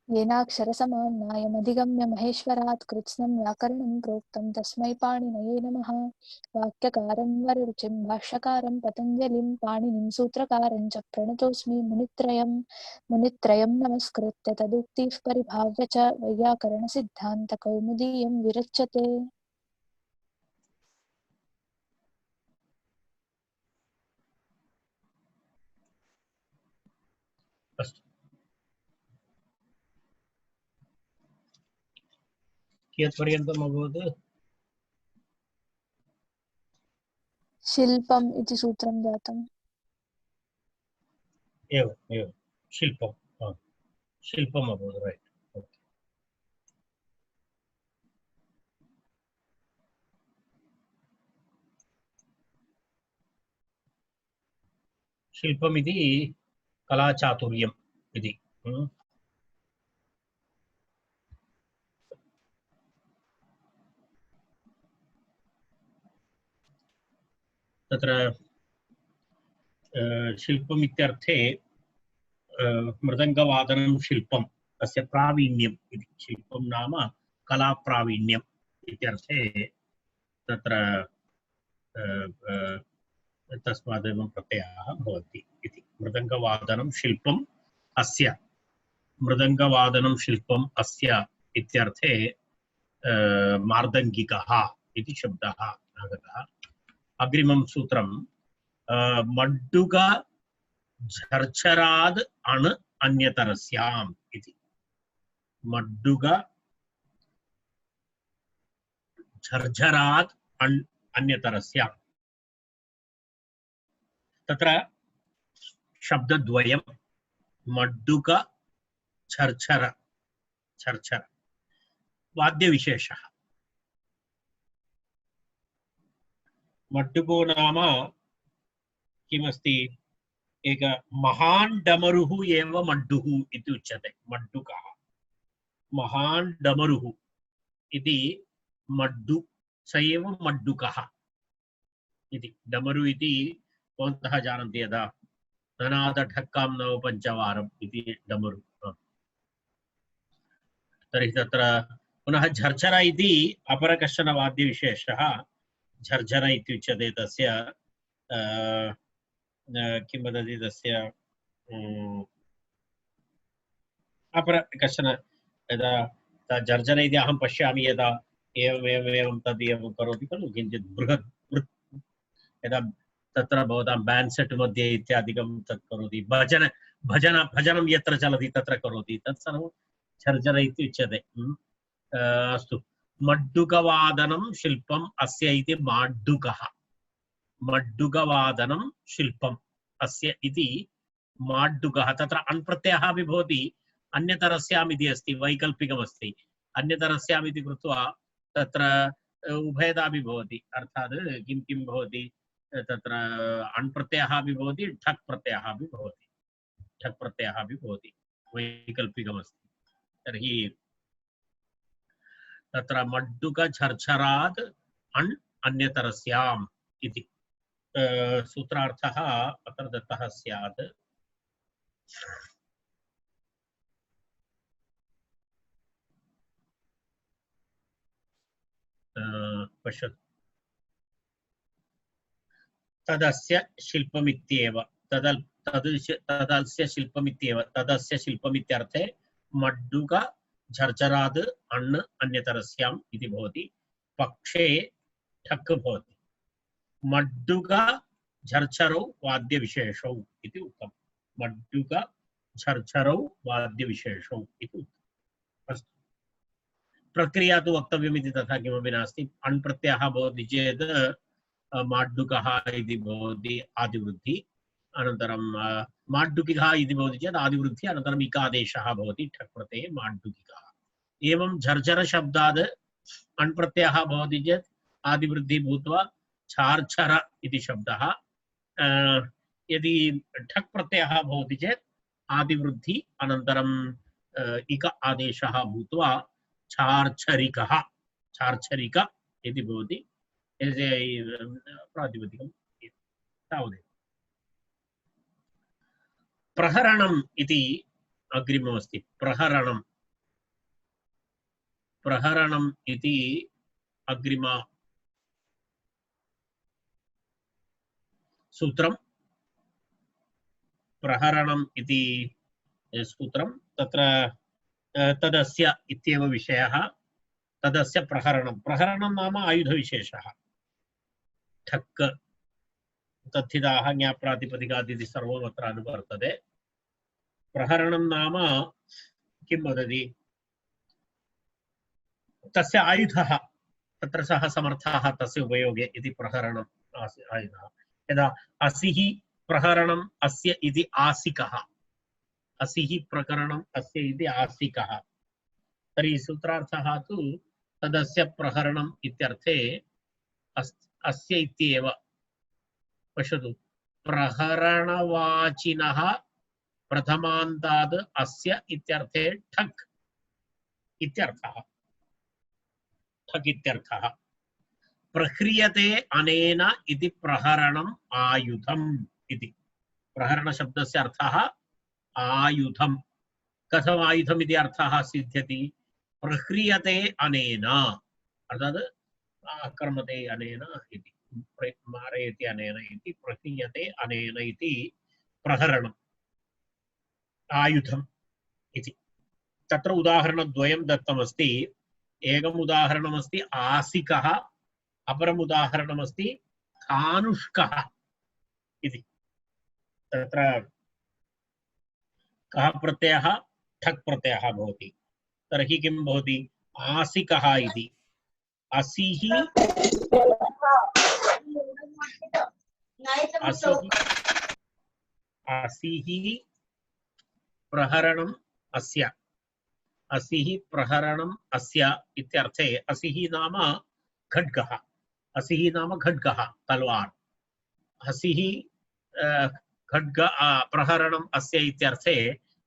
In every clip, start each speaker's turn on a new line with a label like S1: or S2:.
S1: येनाक्षरसमाम्नायमधिगम्य महेश्वरात् कृत्स्नं व्याकरणं प्रोक्तं तस्मै पाणिनये नमः। वाक्यकारं वररुचिं भाष्यकारं पतञ्जलिं पाणिनिं सूत्रकारं च प्रणतोऽस्मि मुनित्रयं नमस्कृत्य तदुक्तिः परिभाव्य च वैयाकरणसिद्धान्तकौमुदीयं विरच्यते।
S2: अस्तु कियत्पर्यन्तम् अभवत्
S1: शिल्पम् इति सूत्रं जातम्।
S2: एवम् एवं शिल्पं शिल्पम् अभवत् रैट् शिल्पमिति कलाचातुर्यम् इति तत्र शिल्पम् इत्यर्थे मृदङ्गवादनं शिल्पम् अस्य प्रावीण्यम् इति शिल्पं नाम कलाप्रावीण्यम् इत्यर्थे तत्र तस्मात् एवं प्रत्ययः भवति इति मृदङ्गवादनं शिल्पम् अस्य मृदङ्गवादनं शिल्पम् अस्य इत्यर्थे मार्दङ्गिकः इति शब्दः आगतः अग्रिमं सूत्रं मड्डुग झर्झराद् अण् अन्यतरस्याम् इति मड्डुग झर्झराद् अण् अन्यतरस्याम् तत्र शब्दद्वयं मड्डुग झर्झर झर्झर वाद्यविशेषः मड्डुगो नाम किमस्ति एक महान् डमरुः एव मड्डुः इति उच्यते मड्डुकः महान् डमरुः इति मड्डु स एव मड्डुकः इति डमरु इति भवन्तः जानन्ति यदा ननादढक्कां नवपञ्चवारम् इति डमरु तर्हि तत्र पुनः झर्झर इति अपर कश्चन वाद्यविशेषः झर्झर इत्युच्यते तस्य किं वदति तस्य अपर कश्चन यदा झर्झर इति अहं पश्यामि यदा एवं तद् एवं करोति खलु किञ्चित् बृहत् यदा तत्र भवतां बैण्ड् सेट् मध्ये इत्यादिकं तत् करोति भजनं यत्र चलति तत्र करोति तत् सर्वं झर्झर इति उच्यते अस्तु मड्डुकवादनं शिल्पम् अस्य इति माड्डुकः मड्डुकवादनं शिल्पम् अस्य इति माड्डुकः तत्र अण् प्रत्ययः अपि भवति अन्यतरस्याम् इति अस्ति वैकल्पिकमस्ति अन्यतरस्याम् इति कृत्वा तत्र उभयतापि भवति अर्थात् किं किं भवति तत्र अण् प्रत्ययः अपि भवति ठक् प्रत्ययः अपि भवति ठक् प्रत्ययः अपि भवति वैकल्पिकमस्ति तर्हि तत्र मड्डुक झर्झरात् अण् अन्यतरस्याम् इति सूत्रार्थः अत्र दत्तः स्यात् पश्यतु तदस्य शिल्पमित्येव तदस्य शिल्पमित्येव तदस्य शिल्पमित्यर्थे मड्डुक झर्झराद् अण् अन्यतरस्याम् इति भवति पक्षे ठक् भवति मड्डुक झर्झरौ वाद्यविशेषौ इति उक्तम् मड्डुक झर्झरौ वाद्यविशेषौ इति उक्तम् अस्तु प्रक्रिया तु वक्तव्यमिति तथा किमपि नास्ति अण् प्रत्ययः भवति चेत् माड्डुकः इति भवति आदिवृद्धि अनन्तरं माड्डुकिकः इति भवति चेत् आदिवृद्धि अनन्तरम् इकादेशः भवति ठक् प्रत्यये माड्डुकिकः एवं झर्झर शब्दात् अण् प्रत्ययः भवति चेत् आदिवृद्धि भूत्वा झार्झर इति शब्दः यदि ठक् प्रत्ययः भवति चेत् आदिवृद्धि अनन्तरं इक आदेशः भूत्वा झार्झरिकः झार्झरिक इति भवति प्रातिपदिकं तावदेव प्रहरणम् इति अग्रिममस्ति प्रहरणम् प्रहरणम् इति अग्रिम सूत्रं प्रहरणम् इति सूत्रं तत्र तदस्य इत्येव विषयः तदस्य प्रहरणं नाम आयुधविशेषः ठक् तथिताः ज्ञाप्रातिपदिकादिति सर्वम् अत्र अनुवर्तते प्रहरणं नाम किं वदति तस्य आयुधः तत्र सः समर्थः तस्य उपयोगे इति प्रहरणम् आयुधः यदा असिः प्रहरणम् अस्य इति आसिकः असिः प्रकरणम् अस्य इति आसिकः तर्हि सूत्रार्थः तु तदस्य प्रहरणम् इत्यर्थे अस्य इत्येव पश्यतु प्रहरणवाचिनः प्रथमान्ताद् अस्य इत्यर्थे ठक् इत्यर्थः ठक् इत्यर्थः प्रह्रियते अनेन इति प्रहरणम् आयुधम् इति प्रहरणशब्दस्य अर्थः आयुधम् कथम् आयुधम् इति अर्थः सिद्ध्यति प्रह्रियते अनेन अर्थात् आक्रमते अनेन इति मारयति अनेन इति प्रह्रियते अनेन इति प्रहरणम् आयुधम् इति तत्र उदाहरणद्वयं दत्तमस्ति एकम् उदाहरणमस्ति आसिकः अपरम् उदाहरणमस्ति धानुष्कः इति तत्र कः प्रत्ययः ठक् प्रत्ययः भवति तर्हि किं भवति आसिकः इति असिः प्रहरणम् अस्य असिः प्रहरणम् अस्य इत्यर्थे असिः नाम खड्गः असिः नाम खड्गः तलवार असिः खड्ग प्रहरणम् अस्य इत्यर्थे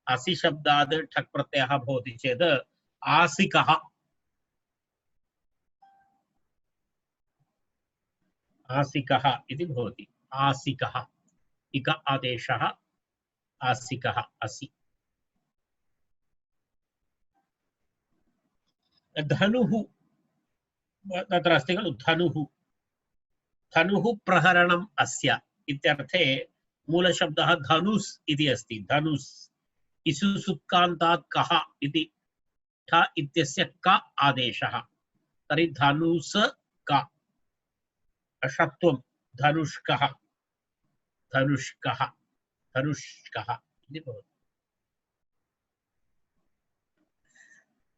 S2: असि शब्दात् ठक् प्रत्ययः भवति चेत् आसिकः आसिकः इति भवति आसिकः इक आदेशः आसिकः असि धनुः तत्र अस्ति खलु धनुः धनुः प्रहरणम् अस्य इत्यर्थे मूलशब्दः धनुस् इति अस्ति धनुस् इसुसुत्कान्तात् कः इति ठ इत्यस्य क आदेशः तर्हि धनुस् क षत्वं धनुष्कः धनुष्कः धनुष्कः इति भवति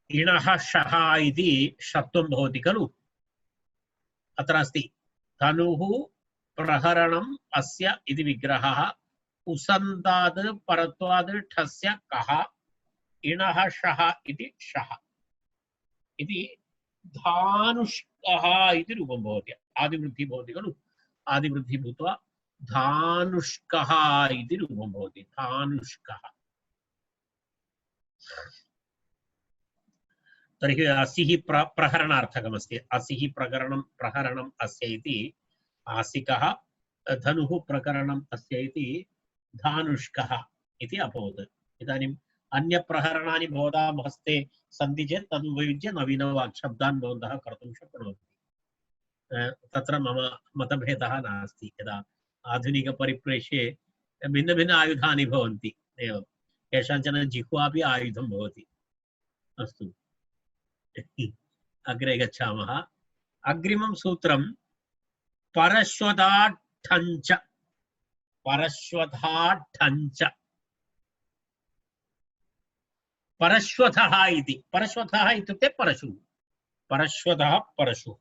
S2: इणः शः इति षत्वं भवति खलु अत्र अस्ति धनुः प्रहरणम् अस्य इति विग्रहः उसन्ताद् परत्वाद् ठस्य कः इणः शः इति शः इति धानुष्कः इति रूपं भवति आदिवृद्धिः भवति खलु आदिवृद्धिः भूत्वा धानुष्कः इति रूपं भवति धानुष्कः तर्हि असिः प्रहरणार्थकमस्ति असिः प्रहरणम् अस्य इति आसिकः धनुः प्रकरणम् अस्य इति धानुष्कः इति अभवत् इदानीम् अन्यप्रहरणानि भवतां हस्ते सन्ति चेत् तदुपयुज्य नवीनवाक्शब्दान् भवन्तः कर्तुं शक्नुवन्ति तत्र मम मतभेदः नास्ति यदा आधुनिकपरिप्रेक्ष्ये भिन्नभिन्न आयुधानि भवन्ति एवं केषाञ्चन जिह्वापि आयुधं भवति अस्तु अग्रे गच्छामः अग्रिमं सूत्रं परश्वताठञ्च परश्वताठञ्च परश्वतः इति परश्वतः इत्युक्ते परशुः परश्वतः परशुः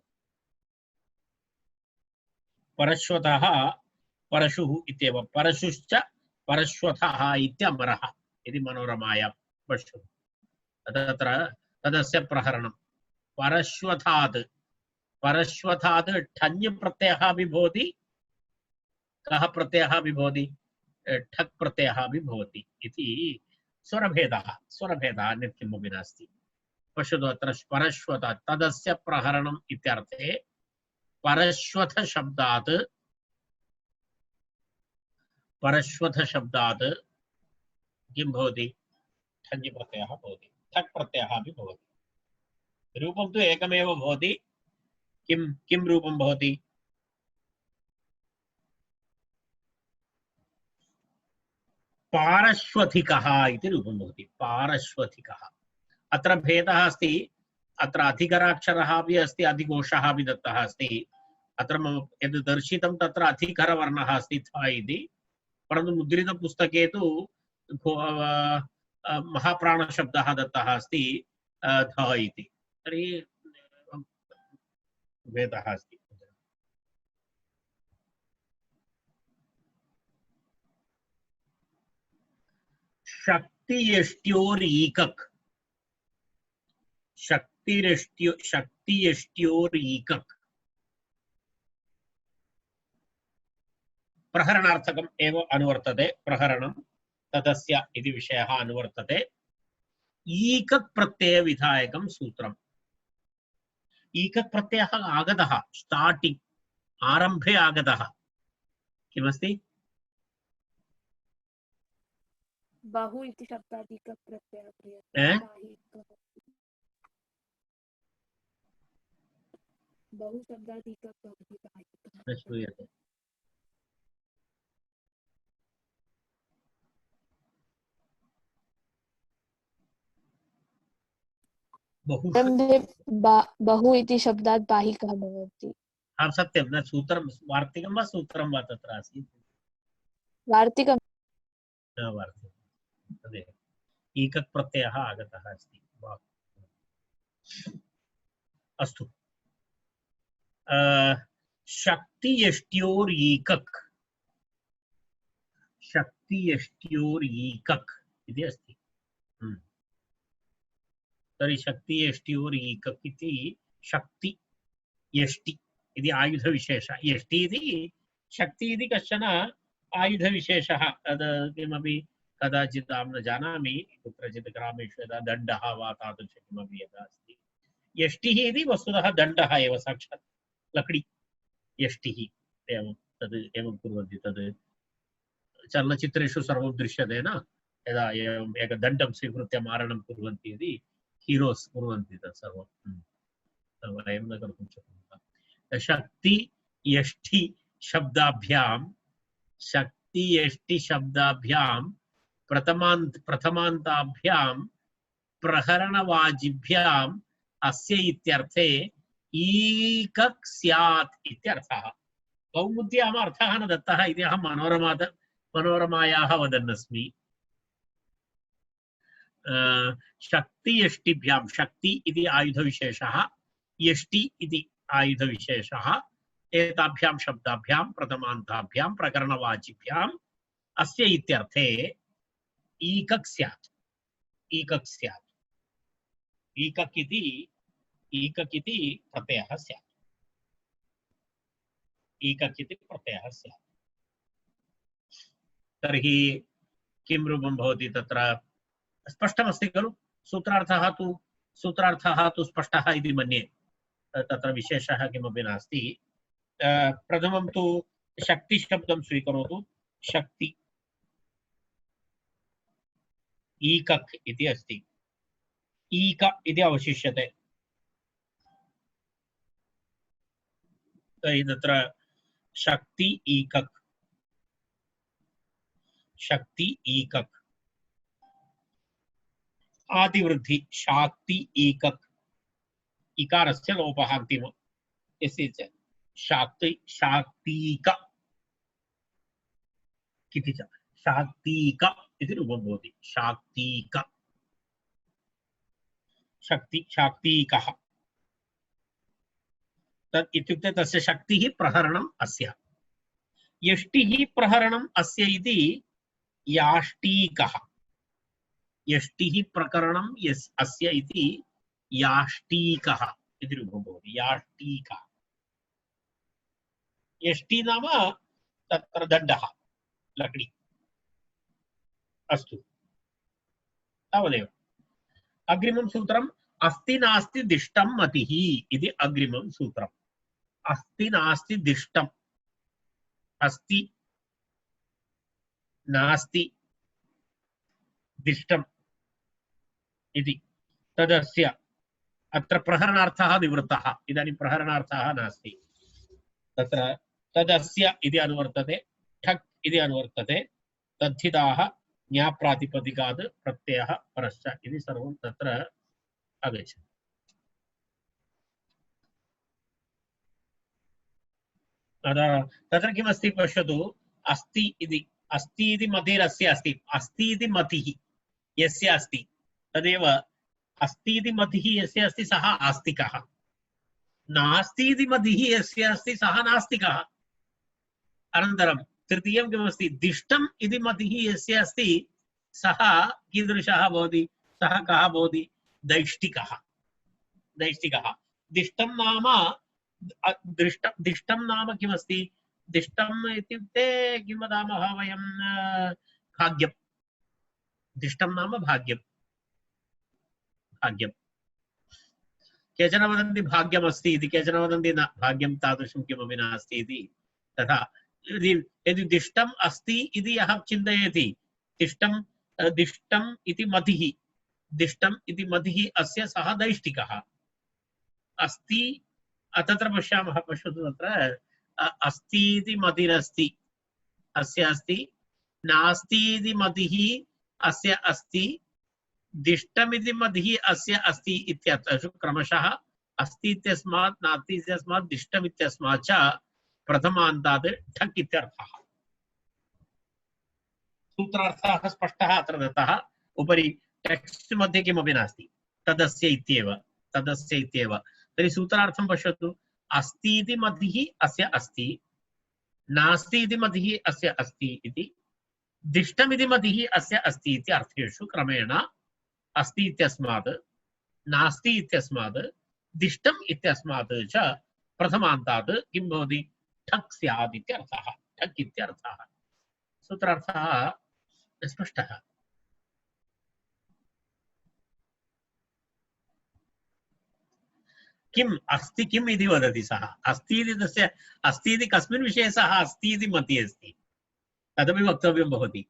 S2: परश्वतः परशुः इत्येव परशुश्च परश्वतः इत्यमरः इति मनोरमायां पश्यतु तत्र तदस्य प्रहरणं परश्वतात् परश्वतात् ठञ् प्रत्ययः अपि भवति कः प्रत्ययः अपि भवति ठक् प्रत्ययः अपि भवति इति स्वरभेदः अन्यत् किमपि नास्ति पश्यतु अत्र परश्वतात् तदस्य प्रहरणम् इत्यर्थे परश्वथ शब्दात् किं भवति ठञ् प्रत्ययः भवति ठक् प्रत्ययः अपि भवति रूपं तु एकमेव भवति। किं किं रूपं भवति? पारश्वथिकः इति रूपं भवति। पारश्वथिकः। अत्र भेदः अस्ति। अत्र अधिकराक्षरः अपि अस्ति, अधिकोषः अपि दत्तः अस्ति। अत्र मम यद् दर्शितं तत्र अधिकरवर्णः अस्ति थ इति, परन्तु मुद्रितपुस्तके तु महाप्राणशब्दः दत्तः अस्ति ध इति। तर्हि भेदः अस्ति। शक्तियष्ट्योरीकक्। शक्तियष्ट्योरीकक् प्रहरणार्थकम् एव अनुवर्तते। प्रहरणं तदस्य इति विषयः अनुवर्तते। ईकक् प्रत्ययविधायकं सूत्रम्। ईकक् प्रत्ययः आगतः स्टार्टिंग आरम्भे आगतः किमस्ति?
S1: बहु इति शब्दाधिकः प्रत्ययः क्रियते। बहु शब्दाधिकः भवति
S2: न श्रूयते।
S1: बहु इति शब्दात् बाहिकः भवति।
S2: आं सत्यं। न सूत्रं वार्तिकं वा सूत्रं वा तत्र आसीत्?
S1: वार्तिकं।
S2: वार्तिकं तदेव। ईकक् प्रत्ययः आगतः अस्ति। अस्तु। शक्तियष्ट्योरीकक्। शक्तियष्ट्योरीकक् इति अस्ति। तर्हि शक्तियष्ट्योरीकक् इति शक्ति यष्टि इति आयुधविशेषः। यष्टि इति शक्ति इति कश्चन आयुधविशेषः। तद् किमपि कदाचित् अहं न जानामि, कुत्रचित् ग्रामेषु यदा दण्डः वा तादृशं किमपि यदा अस्ति, यष्टिः इति वस्तुतः दण्डः एव साक्षात् लकड़ी। यष्टिः एवं तद् एवं कुर्वन्ति। तद् चलनचित्रेषु सर्वं दृश्यते न, यदा एवम् एकदण्डं स्वीकृत्य मारणं कुर्वन्ति इति हीरोस् कुर्वन्ति तत् सर्वं। वयं न कर्तुं शक्नुमः। शक्ति यष्टि शब्दाभ्यां प्रथमान्ताभ्यां प्रहरणवाजिभ्याम् अस्य इत्यर्थे ईकक् स्यात् इत्यर्थः। कौमुद्याम् अर्थः न दत्तः इति अहं मनोरमायाः वदन्नस्मि। शक्तियष्टिभ्यां, शक्ति इति आयुधविशेषः, यष्टि इति आयुधविशेषः, एताभ्यां शब्दाभ्यां प्रथमान्ताभ्यां प्रकरणवाचिभ्याम् अस्य इत्यर्थे ईकक् स्यात्। ईकक् स्यात्। ईकक् इति प्रत्ययः स्यात्। ईकक् इति प्रत्ययः स्यात्। तर्हि किं रूपं भवति तत्र? स्पष्टमस्ति खलु? सूत्रार्थः तु स्पष्टः इति मन्ये। तत्र विशेषः किमपि नास्ति। प्रथमं तु शक्तिशब्दं स्वीकरोतु। शक्ति ईकक् इति अस्ति। ईक इति अवशिष्यते। तर्हि तत्र शक्ति ईकक्। शक्ति ईकक्। आदिवृद्धि शाक्ति ईकक्। इकारस्य लोपः अन्तिमः यस्य च शाक्तीक इति च शाक्तीक इति रूपं भवति। शाक्तीक। शक्ति शाक्तीकः। तत् इत्युक्ते तस्य शक्तिः प्रहरणम् अस्य। यष्टिः प्रहरणम् अस्य इति याष्टीकः। यष्टिः प्रकरणं अस्य इति याष्टीकः इति रूपं भवति। याष्टीकः। यष्टि नाम तत्र दण्डः, लकड़ी। अस्तु, तावदेव। अग्रिमं सूत्रम् अस्ति नास्ति दिष्टं मतिः इति अग्रिमं सूत्रम्। अस्ति नास्ति दिष्टम्। अस्ति नास्ति दिष्टम् इति तदस्य अत्र प्रहरणार्थः निवृत्तः इदानीं प्रहरणार्थः नास्ति तत्र तदस्य इति अनुवर्तते ठक् इति अनुवर्तते तद्धिताः ज्ञाप्रातिपदिकात् प्रत्ययः परश्च इति सर्वं तत्र आगच्छति तत्र किमस्ति पश्यतु अस्ति इति मतिरस्य अस्ति अस्ति इति मतिः यस्य अस्ति तदेव अस्ति इति मतिः यस्य अस्ति सः आस्तिकः नास्ति इति मतिः यस्य अस्ति सः नास्तिकः अनन्तरं तृतीयं किमस्ति दिष्टम् इति मतिः यस्य अस्ति सः कीदृशः भवति सः कः भवति दैष्टिकः दिष्टं नाम दिष्टं नाम किमस्ति दिष्टम् इत्युक्ते किं वदामः वयं भाग्यं दिष्टं नाम भाग्यं केचन वदन्ति भाग्यमस्ति इति केचन वदन्ति न भाग्यं तादृशं किमपि नास्ति इति तथा यदि दिष्टम् अस्ति इति यः चिन्तयति दिष्टम् इति मतिः अस्य सः दैष्टिकः अस्ति तत्र पश्यामः पश्यतु तत्र अस्ति इति मतिरस्ति अस्य अस्ति नास्ति इति मतिः अस्य अस्ति दिष्टमिति मतिः अस्य अस्ति इत्यर्थेषु क्रमशः अस्ति इत्यस्मात् नास्ति इत्यस्मात् दिष्टम् इत्यस्मात् च प्रथमान्तात् ठक् इत्यर्थः सूत्रार्थः स्पष्टः अत्र दत्तः उपरि टेक्स्ट् मध्ये किमपि नास्ति तदस्य इत्येव तर्हि सूत्रार्थं पश्यतु अस्ति इति मतिः अस्य अस्ति नास्ति इति मतिः अस्य अस्ति इति दिष्टमिति मतिः अस्य अस्ति इति अर्थेषु क्रमेण अस्ति इत्यस्मात् नास्ति इत्यस्मात् दिष्टम् इत्यस्मात् च प्रथमान्तात् किं भवति ठक् स्यात् इत्यर्थः ठक् इत्यर्थः सूत्रार्थः स्पष्टः किम् अस्ति किम् इति वदति सः अस्ति इति तस्य अस्ति इति कस्मिन् विषये सः अस्ति इति मतिः अस्ति तदपि वक्तव्यं भवति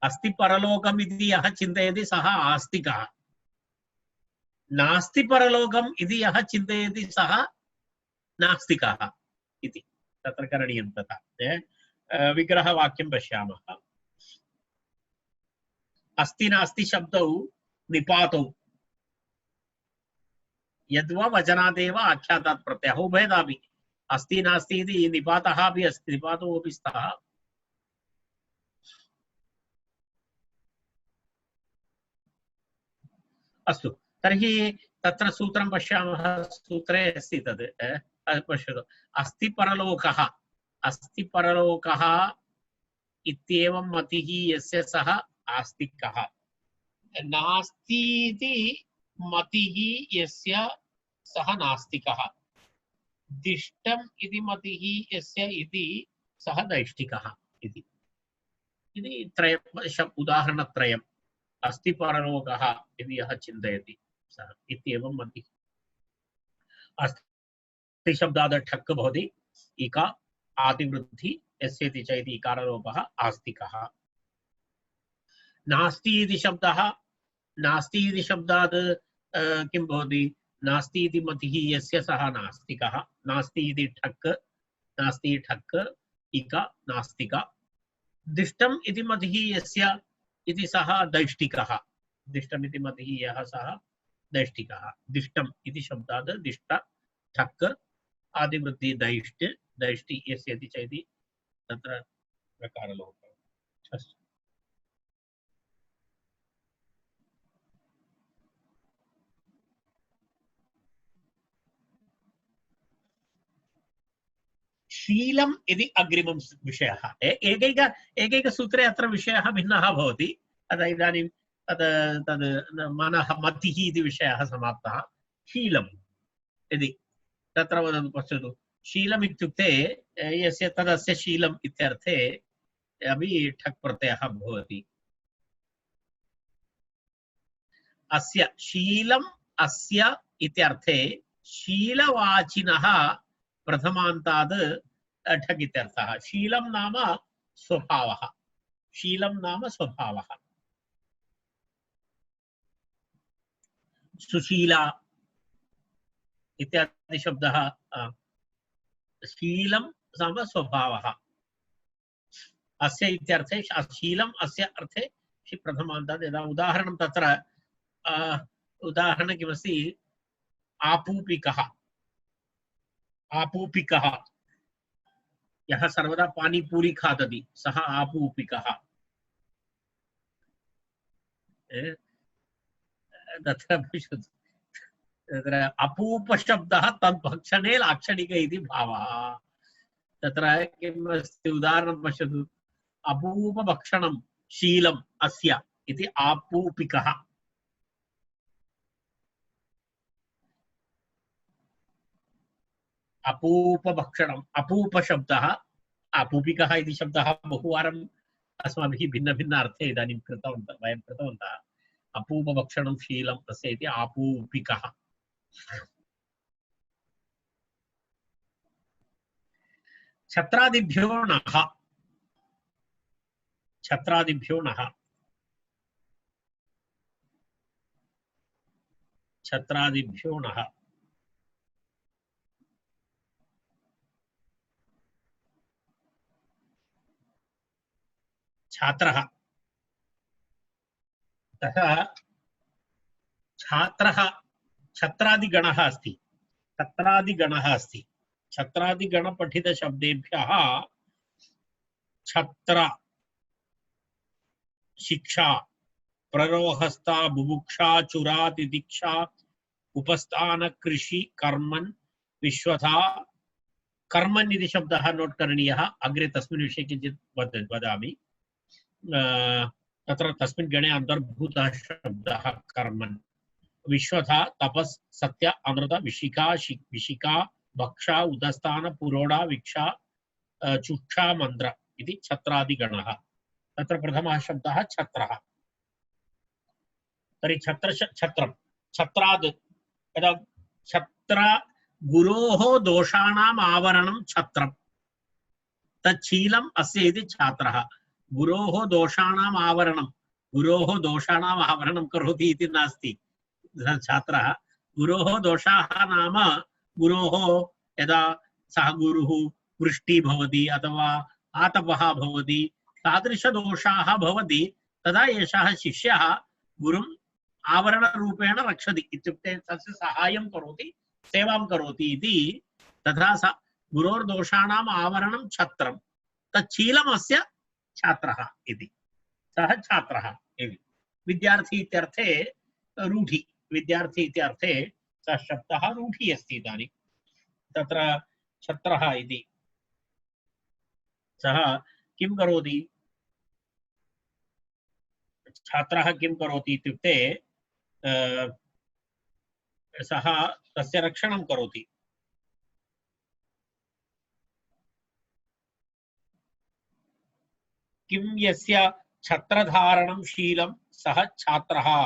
S2: अस्ति परलोकम् इति यः चिन्तयति सः आस्तिकः नास्ति परलोकम् इति यः चिन्तयति सः नास्तिकः इति तत्र करणीयं तथा विग्रहवाक्यं पश्यामः अस्ति नास्ति शब्दौ निपातौ यद्वा वचनादेव आख्यातात् प्रत्ययः उभयतापि अस्ति नास्ति इति निपातः अपि अस्ति निपातो अपि स्तः अस्तु तर्हि तत्र सूत्रं पश्यामः सूत्रे अस्ति तद् पश्यतु अस्ति परलोकः इत्येवं मतिः यस्य सः आस्तिकः नास्ति इति मतिः यस्य सः नास्तिकः दिष्टम् इति मतिः यस्य इति सः दैष्टिकः इति उदाहरणत्रयम् अस्ति परलोकः इति यः चिन्तयति सः इत्येवं मतिः अस्ति शब्दात् ठक् भवति इका आदिवृद्धि यस्येति च इति इकारलोपः आस्तिकः नास्ति इति शब्दात् किं भवति नास्ति इति मतिः यस्य सः नास्तिकः नास्ति इति ठक् इका नास्तिका दिष्टम् इति मतिः यस्य इति सः दैष्टिकः दिष्टम् इति मतिः यः सः दैष्टिकः दिष्टम् इति शब्दात् दिष्ट ठक् आदिवृद्धि दैष्टि यस्येति च इति तत्र प्रकारलोपः अस्तु शीलम् इति अग्रिमं विषयः एकैकसूत्रे अत्र विषयः भिन्नः भवति अतः इदानीं तद् मनः मतिः इति विषयः समाप्तः शीलम् इति तत्र वदतु पश्यतु शीलम् इत्युक्ते यस्य तदस्य शीलम् इत्यर्थे अपि ठक् प्रत्ययः भवति अस्य शीलम् अस्य इत्यर्थे शीलवाचिनः प्रथमान्तात् ठक् इत्यर्थः शीलं नाम स्वभावः सुशीला इत्यादि शब्दः शीलं नाम स्वभावः अस्य इत्यर्थे शीलम् अस्य अर्थे प्रथमान्तात् यदा उदाहरणं तत्र उदाहरणं किमस्ति आपूपिकः आपूपिकः यः सर्वदा पानीपूरी खादति सः आपूपिकः तत्र पश्यतु तत्र अपूपशब्दः तद्भक्षणे लाक्षणिक इति भावः तत्र किम् अस्ति उदाहरणं पश्यतु अपूपभक्षणं शीलम् अस्य इति आपूपिकः अपूपभक्षणम् अपूपशब्दः अपूपिकः इति शब्दः बहुवारम् अस्माभिः भिन्न भिन्न अर्थे इदानीं कृतवन्तः वयं कृतवन्तः अपूपभक्षणं शीलम् अस्य इति आपूपिकः छत्रादिभ्यो नः छत्रादिभ्यो नः छत्रादिभ्यो नः छात्रः तथा छात्रः छत्रादिगणः अस्ति छत्रादिगणः अस्ति छत्रादिगणपठितशब्देभ्यः छत्र शिक्षा प्ररोहस्ता बुभुक्षा चुरा तितिक्षा उपस्थान कृषि कर्मन् विश्वथा कर्मन् इति शब्दः नोट् करणीयः अग्रे तस्मिन् विषये किञ्चित् वदामि तत्र तस्मिन् गणे अन्तर्भूतः शब्दः कर्मन् विश्वथा तपस् सत्य अमृत विशिखा विशिखा भक्षा उदस्थान पुरोडा विक्षा चुक्षा मंत्र इति छत्रादिगणः तत्र प्रथमः शब्दः छत्रः तर्हि छत्रं छत्राद् यदा छत्र गुरोः दोषाणाम् आवरणं छत्रं तच्छीलम् अस्य इति छात्रः गुरोः दोषाणाम् आवरणं करोति इति नास्ति छात्रः गुरोः दोषाः नाम गुरोः यदा सः गुरुः वृष्टि भवति अथवा आतपः भवति तादृशदोषाः भवति तदा एषः शिष्यः गुरुम् आवरणरूपेण रक्षति इत्युक्ते तस्य सहायं करोति सेवां करोति इति तथा गुरोर्दोषाणाम् आवरणं छत्रं तच्छीलमस्य छात्रः इति सः छात्रः इति विद्यार्थी इत्यर्थे रूढि विद्यार्थी इत्यर्थे सः शब्दः रूढि अस्ति इदानीं तत्र छत्रः इति सः किं करोति छात्रः किं करोति इत्युक्ते सः तस्य रक्षणं करोति किं यस्य छत्रधारणं शीलं सः छात्रः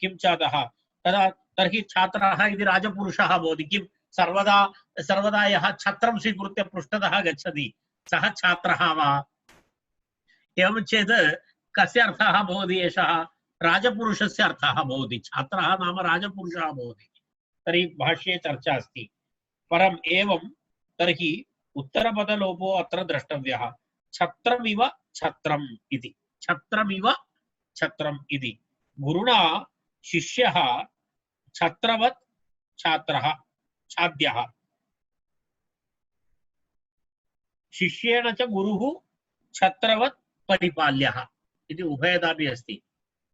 S2: किं छात्रः तदा तर्हि छात्रः इति राजपुरुषः भवति किं सर्वदा यः छत्रं स्वीकृत्य पृष्ठतः गच्छति सः छात्रः वा एवं चेत् कस्य अर्थः भवति एषः राजपुरुषस्य अर्थः भवति छात्रः नाम राजपुरुषः भवति तर्हि भाष्ये चर्चा अस्ति परम् एवं तर्हि उत्तरपदलोपो अत्र द्रष्टव्यः छत्रमिव छत्रम् इति छत्रमिव छत्रम् इति गुरुणा शिष्यः छत्रवत् छात्रः छाद्यः शिष्येण च गुरुः छत्रवत् परिपाल्यः इति उभयदापि अस्ति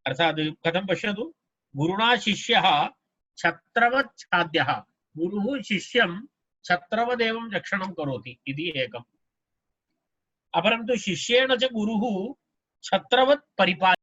S2: अर्थात् कथं पश्यतु गुरुणा शिष्यः छत्रवत् छाद्यः गुरुः शिष्यं छत्रवदेवं रक्षणं करोति इति एकम् अपरं तु शिष्येण च गुरुः छत्रवत् परिपाल्यः